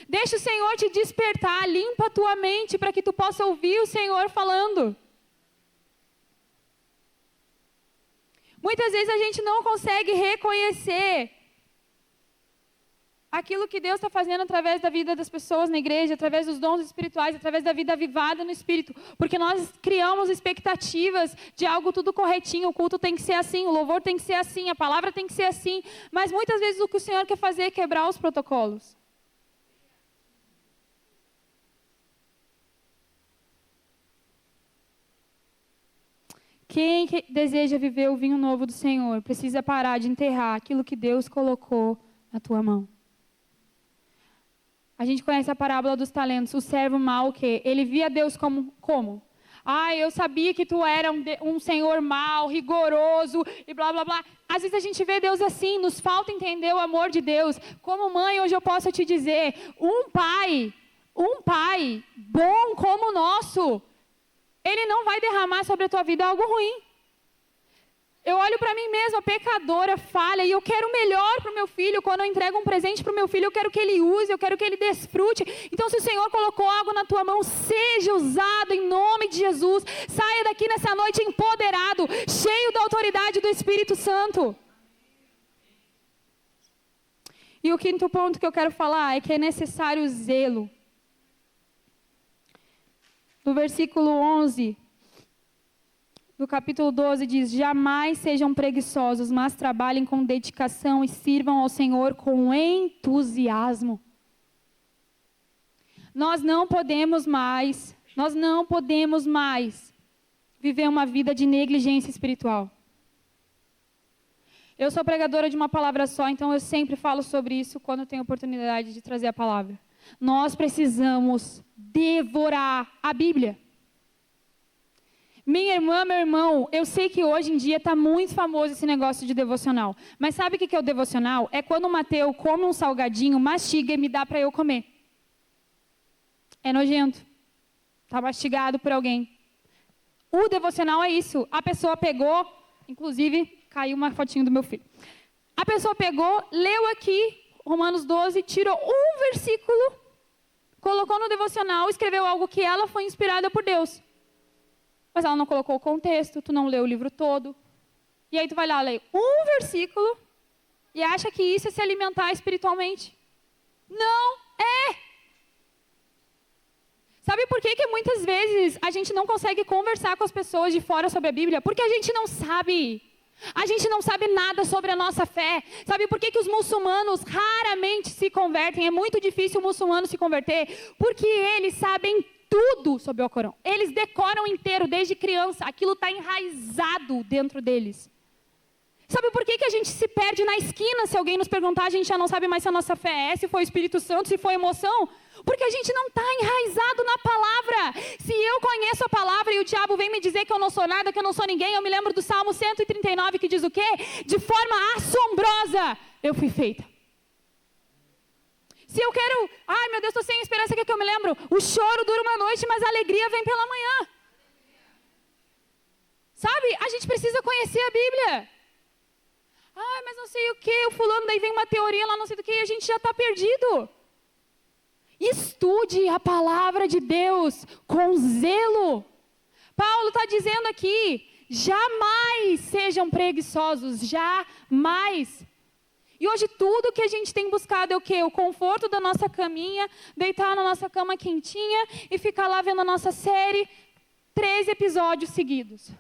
Deixa o Senhor te despertar, limpa a tua mente para que tu possa ouvir o Senhor falando. Muitas vezes a gente não consegue reconhecer aquilo que Deus está fazendo através da vida das pessoas na igreja, através dos dons espirituais, através da vida avivada no Espírito. Porque nós criamos expectativas de algo tudo corretinho, o culto tem que ser assim, o louvor tem que ser assim, a palavra tem que ser assim. Mas muitas vezes o que o Senhor quer fazer é quebrar os protocolos. Quem deseja viver o vinho novo do Senhor precisa parar de enterrar aquilo que Deus colocou na tua mão. A gente conhece a parábola dos talentos. O servo mau, que ele via Deus como? Ah, eu sabia que tu era um Senhor mau, rigoroso e blá, blá, blá. Às vezes a gente vê Deus assim, nos falta entender o amor de Deus. Como mãe, hoje eu posso te dizer, um pai bom como o nosso, Ele não vai derramar sobre a tua vida algo ruim. Eu olho para mim mesma, pecadora, falha, e eu quero o melhor para o meu filho. Quando eu entrego um presente para o meu filho, eu quero que ele use, eu quero que ele desfrute. Então, se o Senhor colocou algo na tua mão, seja usado em nome de Jesus. Saia daqui nessa noite empoderado, cheio da autoridade do Espírito Santo. E o quinto ponto que eu quero falar é que é necessário zelo. No versículo 11, do capítulo 12 diz: jamais sejam preguiçosos, mas trabalhem com dedicação e sirvam ao Senhor com entusiasmo. Nós não podemos mais viver uma vida de negligência espiritual. Eu sou pregadora de uma palavra só, então eu sempre falo sobre isso quando tenho oportunidade de trazer a palavra. Nós precisamos devorar a Bíblia. Minha irmã, meu irmão, eu sei que hoje em dia está muito famoso esse negócio de devocional. Mas sabe o que é o devocional? É quando o Mateus come um salgadinho, mastiga e me dá para eu comer. É nojento. Está mastigado por alguém. O devocional é isso. A pessoa pegou, inclusive, caiu uma fotinho do meu filho. A pessoa pegou, leu aqui, Romanos 12, tirou um versículo, colocou no devocional, escreveu algo que ela foi inspirada por Deus. Mas ela não colocou o contexto, tu não leu o livro todo. E aí tu vai lá, lê um versículo e acha que isso é se alimentar espiritualmente. Não é! Sabe por que muitas vezes a gente não consegue conversar com as pessoas de fora sobre a Bíblia? Porque a gente não sabe. A gente não sabe nada sobre a nossa fé. Sabe por que os muçulmanos raramente se convertem? É muito difícil o muçulmano se converter. Porque eles sabem tudo sobre o Alcorão. Eles decoram inteiro, desde criança. Aquilo está enraizado dentro deles. Sabe por que a gente se perde na esquina? Se alguém nos perguntar, a gente já não sabe mais se a nossa fé é, se foi o Espírito Santo, se foi emoção. Porque a gente não está enraizado na palavra. Se eu conheço a palavra e o diabo vem me dizer que eu não sou nada, que eu não sou ninguém, eu me lembro do Salmo 139 que diz o quê? De forma assombrosa eu fui feita. Se eu quero, ai meu Deus, estou sem esperança, o que eu me lembro? O choro dura uma noite, mas a alegria vem pela manhã. Sabe? A gente precisa conhecer a Bíblia. Ai, mas não sei o que, o fulano, daí vem uma teoria lá, não sei do que, e a gente já está perdido. Estude a palavra de Deus com zelo. Paulo está dizendo aqui, jamais sejam preguiçosos, jamais. E hoje tudo que a gente tem buscado é o quê? O conforto da nossa caminha, deitar na nossa cama quentinha e ficar lá vendo a nossa série, 13 episódios seguidos.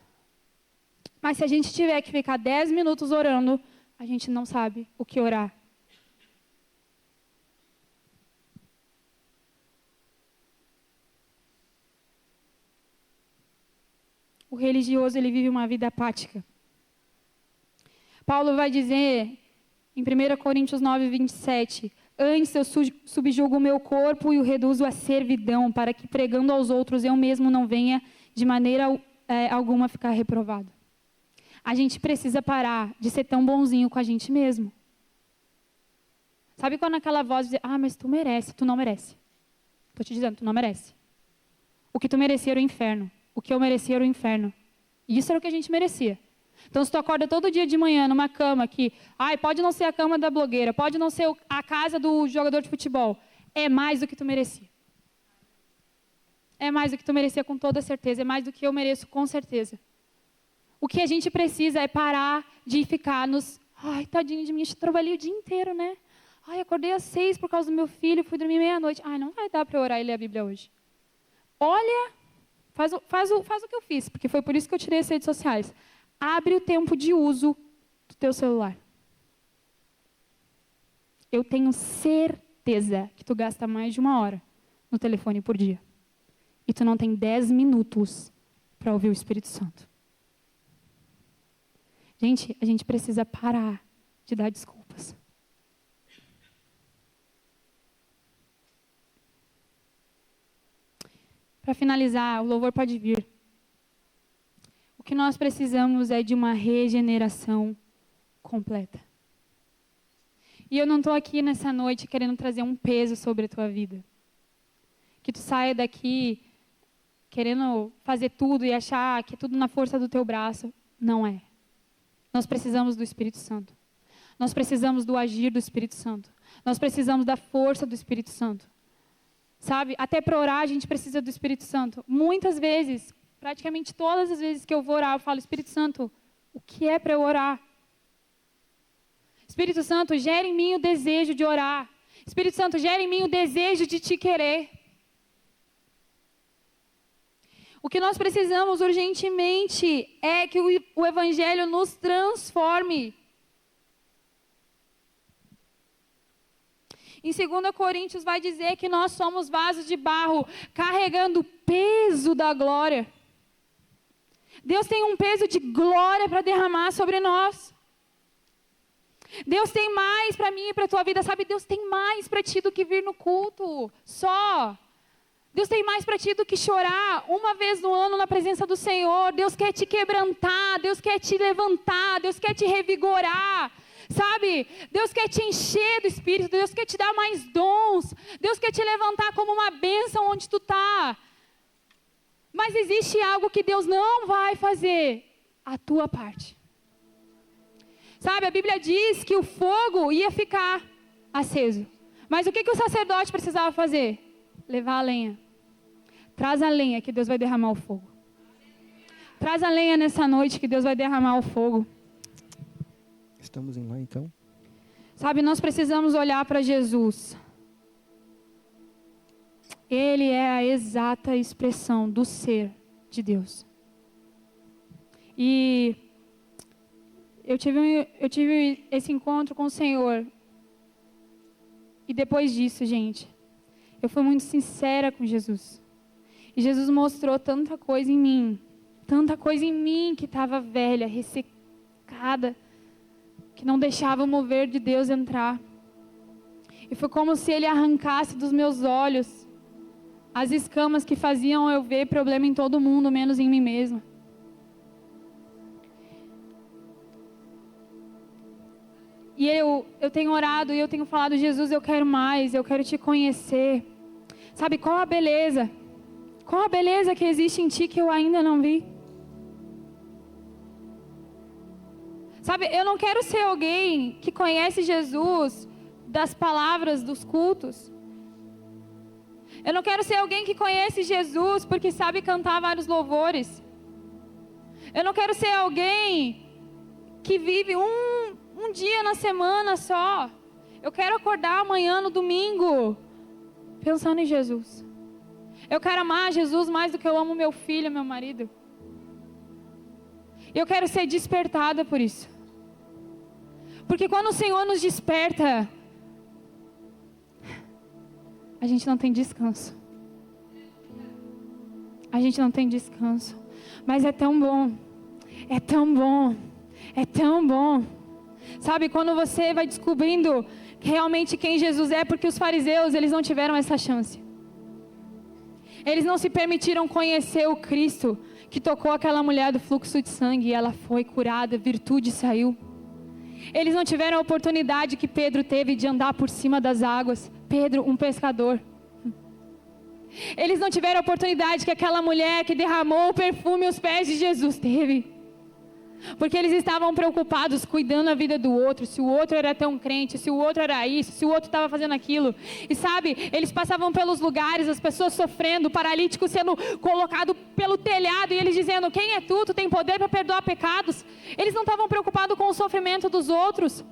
Mas se a gente tiver que ficar 10 minutos orando, a gente não sabe o que orar. O religioso, ele vive uma vida apática. Paulo vai dizer, em 1 Coríntios 9, 27, antes eu subjugo o meu corpo e o reduzo à servidão, para que pregando aos outros eu mesmo não venha de maneira alguma ficar reprovado. A gente precisa parar de ser tão bonzinho com a gente mesmo. Sabe quando aquela voz diz, mas tu merece, tu não merece. Estou te dizendo, tu não merece. O que tu merecia era o inferno. O que eu merecia era o inferno. E isso era o que a gente merecia. Então, se tu acorda todo dia de manhã numa cama que, pode não ser a cama da blogueira, pode não ser a casa do jogador de futebol, é mais do que tu merecia. É mais do que tu merecia com toda certeza, é mais do que eu mereço com certeza. O que a gente precisa é parar de ficar tadinho de mim, eu trabalhei o dia inteiro, né? Acordei às 6 por causa do meu filho, fui dormir meia-noite. Não vai dar para eu orar e ler a Bíblia hoje. Olha, faz o que eu fiz, porque foi por isso que eu tirei as redes sociais. Abre o tempo de uso do teu celular. Eu tenho certeza que tu gasta mais de 1 hora no telefone por dia. E tu não tem 10 minutos para ouvir o Espírito Santo. Gente, a gente precisa parar de dar desculpas. Para finalizar, o louvor pode vir. O que nós precisamos é de uma regeneração completa. E eu não estou aqui nessa noite querendo trazer um peso sobre a tua vida. Que tu saia daqui querendo fazer tudo e achar que é tudo na força do teu braço. Não é. Nós precisamos do Espírito Santo. Nós precisamos do agir do Espírito Santo. Nós precisamos da força do Espírito Santo. Sabe? Até para orar a gente precisa do Espírito Santo. Muitas vezes, praticamente todas as vezes que eu vou orar, eu falo, Espírito Santo, o que é para eu orar? Espírito Santo, gera em mim o desejo de orar. Espírito Santo, gera em mim o desejo de te querer. O que nós precisamos urgentemente é que o Evangelho nos transforme. Em 2 Coríntios vai dizer que nós somos vasos de barro, carregando o peso da glória. Deus tem um peso de glória para derramar sobre nós. Deus tem mais para mim e para a tua vida, sabe? Deus tem mais para ti do que vir no culto, só. Deus tem mais para ti do que chorar uma vez no ano na presença do Senhor. Deus quer te quebrantar, Deus quer te levantar, Deus quer te revigorar, sabe? Deus quer te encher do Espírito, Deus quer te dar mais dons, Deus quer te levantar como uma bênção onde tu está. Mas existe algo que Deus não vai fazer, a tua parte. Sabe, a Bíblia diz que o fogo ia ficar aceso. Mas o que o sacerdote precisava fazer? Levar a lenha. Traz a lenha que Deus vai derramar o fogo. Traz a lenha nessa noite que Deus vai derramar o fogo. Estamos em lá então? Sabe, nós precisamos olhar para Jesus. Ele é a exata expressão do ser de Deus. E eu tive esse encontro com o Senhor. E depois disso, gente, eu fui muito sincera com Jesus. E Jesus mostrou tanta coisa em mim que estava velha, ressecada, que não deixava o mover de Deus entrar. E foi como se Ele arrancasse dos meus olhos as escamas que faziam eu ver problema em todo mundo, menos em mim mesma. E eu tenho orado e eu tenho falado, Jesus, eu quero mais, eu quero te conhecer. Sabe, qual a beleza? Qual a beleza que existe em ti que eu ainda não vi? Sabe, eu não quero ser alguém que conhece Jesus das palavras dos cultos. Eu não quero ser alguém que conhece Jesus porque sabe cantar vários louvores. Eu não quero ser alguém que vive um dia na semana só. Eu quero acordar amanhã no domingo pensando em Jesus. Eu quero amar Jesus mais do que eu amo meu filho, meu marido. Eu quero ser despertada por isso. Porque quando o Senhor nos desperta, a gente não tem descanso. A gente não tem descanso. Mas é tão bom. É tão bom. É tão bom. Sabe, quando você vai descobrindo realmente quem Jesus é, porque os fariseus, eles não tiveram essa chance. Eles não se permitiram conhecer o Cristo que tocou aquela mulher do fluxo de sangue e ela foi curada, virtude saiu. Eles não tiveram a oportunidade que Pedro teve de andar por cima das águas. Pedro, um pescador. Eles não tiveram a oportunidade que aquela mulher que derramou o perfume aos pés de Jesus teve. Porque eles estavam preocupados cuidando da vida do outro, se o outro era tão crente, se o outro era isso, se o outro estava fazendo aquilo. E sabe, eles passavam pelos lugares, as pessoas sofrendo, o paralítico sendo colocado pelo telhado e eles dizendo, quem é tu? Tu tem poder para perdoar pecados? Eles não estavam preocupados com o sofrimento dos outros.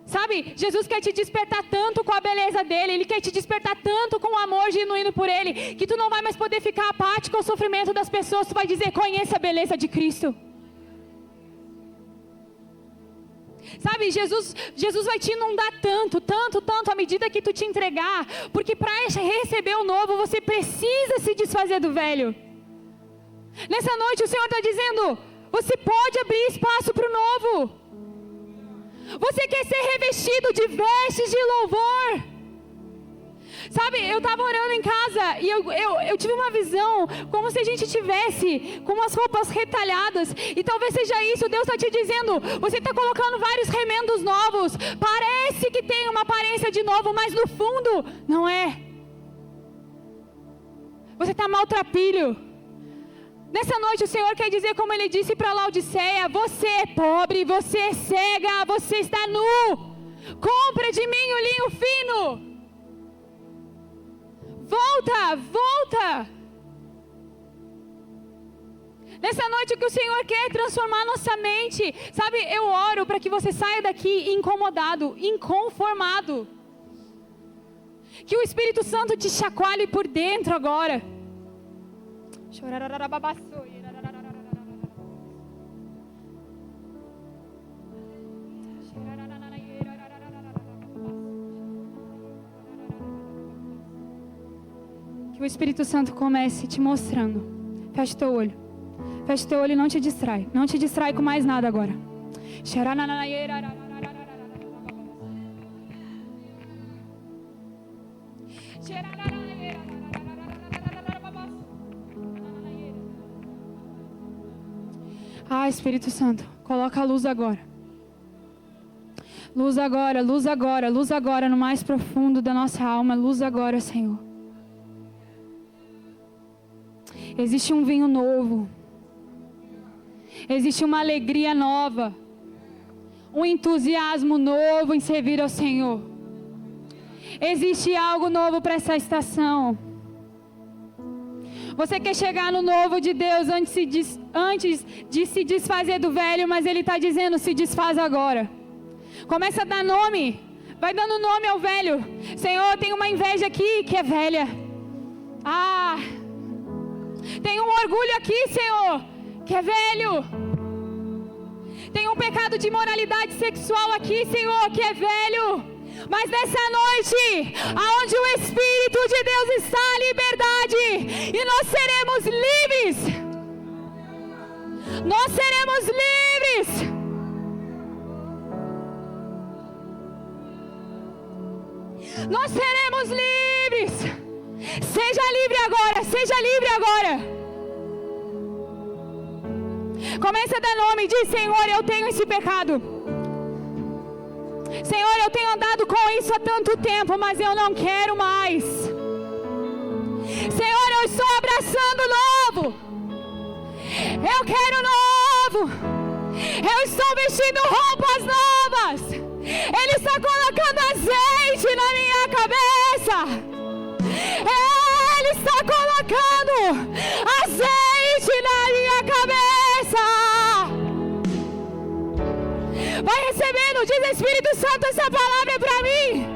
Sabe, Jesus quer te despertar tanto com a beleza dele, Ele quer te despertar tanto com o amor genuíno por Ele, que tu não vai mais poder ficar apático ao sofrimento das pessoas, tu vai dizer, conheça a beleza de Cristo. Sabe, Jesus vai te inundar tanto, à medida que tu te entregar, porque para receber o novo, você precisa se desfazer do velho. Nessa noite o Senhor está dizendo, você pode abrir espaço para o novo. Você quer ser revestido de vestes de louvor. Sabe, eu estava orando em casa e eu tive uma visão, como se a gente tivesse com umas roupas retalhadas, e talvez seja isso, Deus está te dizendo, você está colocando vários remendos novos, parece que tem uma aparência de novo, mas no fundo, não é. Você está maltrapilho, Nessa noite o Senhor quer dizer, como Ele disse para Laodiceia: você é pobre, você é cega, você está nu. Compra de mim o linho fino. Volta. Nessa noite o que o Senhor quer é transformar nossa mente. Sabe, eu oro para que você saia daqui incomodado, inconformado. Que o Espírito Santo te chacoalhe por dentro agora. Que o Espírito Santo comece te mostrando. Feche teu olho. Feche teu olho e não te distrai. Não te distrai com mais nada agora. Ah, Espírito Santo, coloca a luz agora. Luz agora, luz agora, luz agora no mais profundo da nossa alma. Luz agora, Senhor. Existe um vinho novo. Existe uma alegria nova. Um entusiasmo novo em servir ao Senhor. Existe algo novo para essa estação. Você quer chegar no novo de Deus antes de se desfazer do velho, mas Ele está dizendo: se desfaz agora. Começa a dar nome. Vai dando nome ao velho. Senhor, tem uma inveja aqui que é velha. Ah, tem um orgulho aqui, Senhor, que é velho. Tem um pecado de imoralidade sexual aqui, Senhor, que é velho. Mas nessa noite, aonde o Espírito de Deus está, a liberdade, e nós seremos livres. Nós seremos livres. Nós seremos livres. Seja livre agora, seja livre agora. Comece a dar nome e diz: Senhor, eu tenho esse pecado. Senhor, eu tenho andado com isso há tanto tempo, mas eu não quero mais. Senhor, eu estou abraçando o novo. Eu quero novo. Eu estou vestindo roupas novas. Ele está colocando azeite na minha cabeça. Ele está colocando azeite na minha cabeça. Vai recebendo, diz Espírito Santo, essa palavra para mim.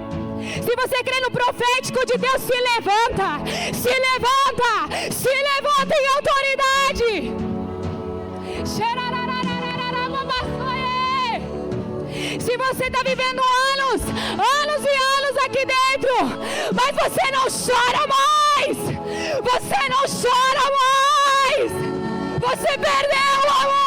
Se você crê no profético de Deus, se levanta. Se levanta. Se levanta em autoridade. Se você está vivendo anos e anos aqui dentro, mas você não chora mais. Você não chora mais. Você perdeu o amor.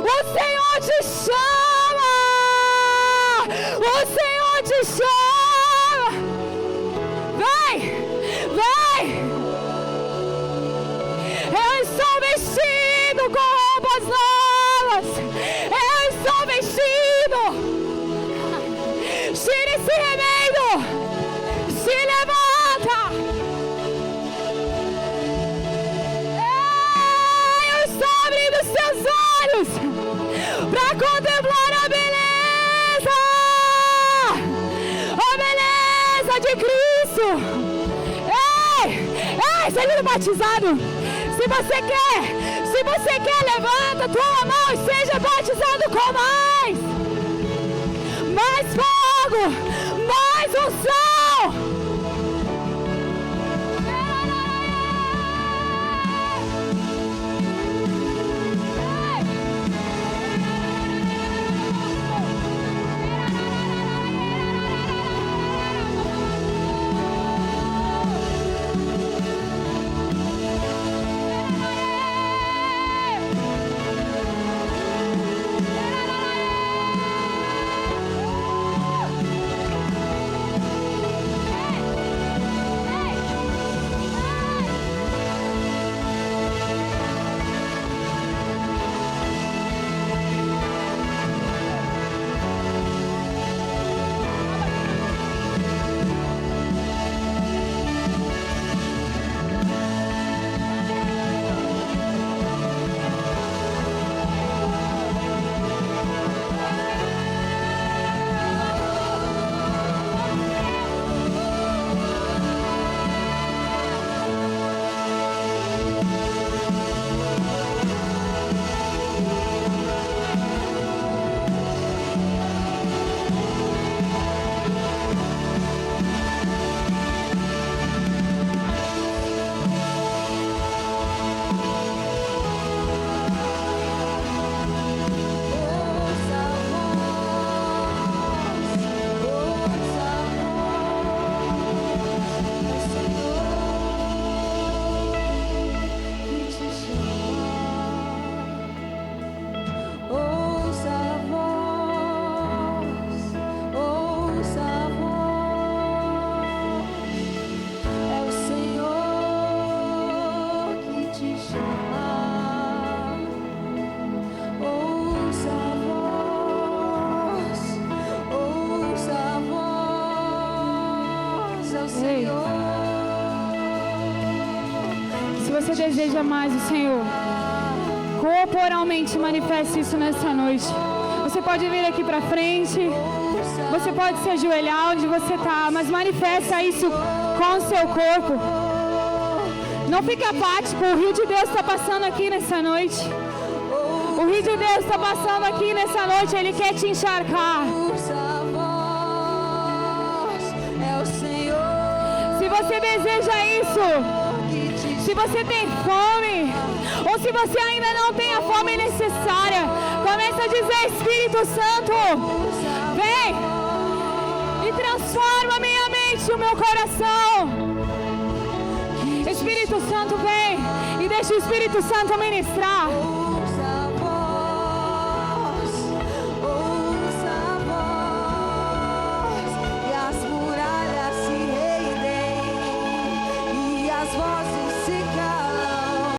O Senhor te chama. O Senhor te chama. Vai, vai. Eu estou vestido com roupas novas. Eu estou vestido. Tira esse remendo. Se levanta. Eu estou abrindo seus olhos para contemplar a beleza. A beleza de Cristo. Ei, seja batizado. Se você quer, levanta a tua mão e seja batizado com mais fogo, mais unção. Se você deseja mais o Senhor, corporalmente manifeste isso nessa noite. Você pode vir aqui para frente, você pode se ajoelhar onde você está, mas manifesta isso com o seu corpo. Não fique apático, o rio de Deus está passando aqui nessa noite. O rio de Deus está passando aqui nessa noite, Ele quer te encharcar. Se você deseja isso, se você tem fome, ou se você ainda não tem a fome necessária, começa a dizer: Espírito Santo, vem e transforma a minha mente e o meu coração. Espírito Santo, vem e deixa o Espírito Santo ministrar.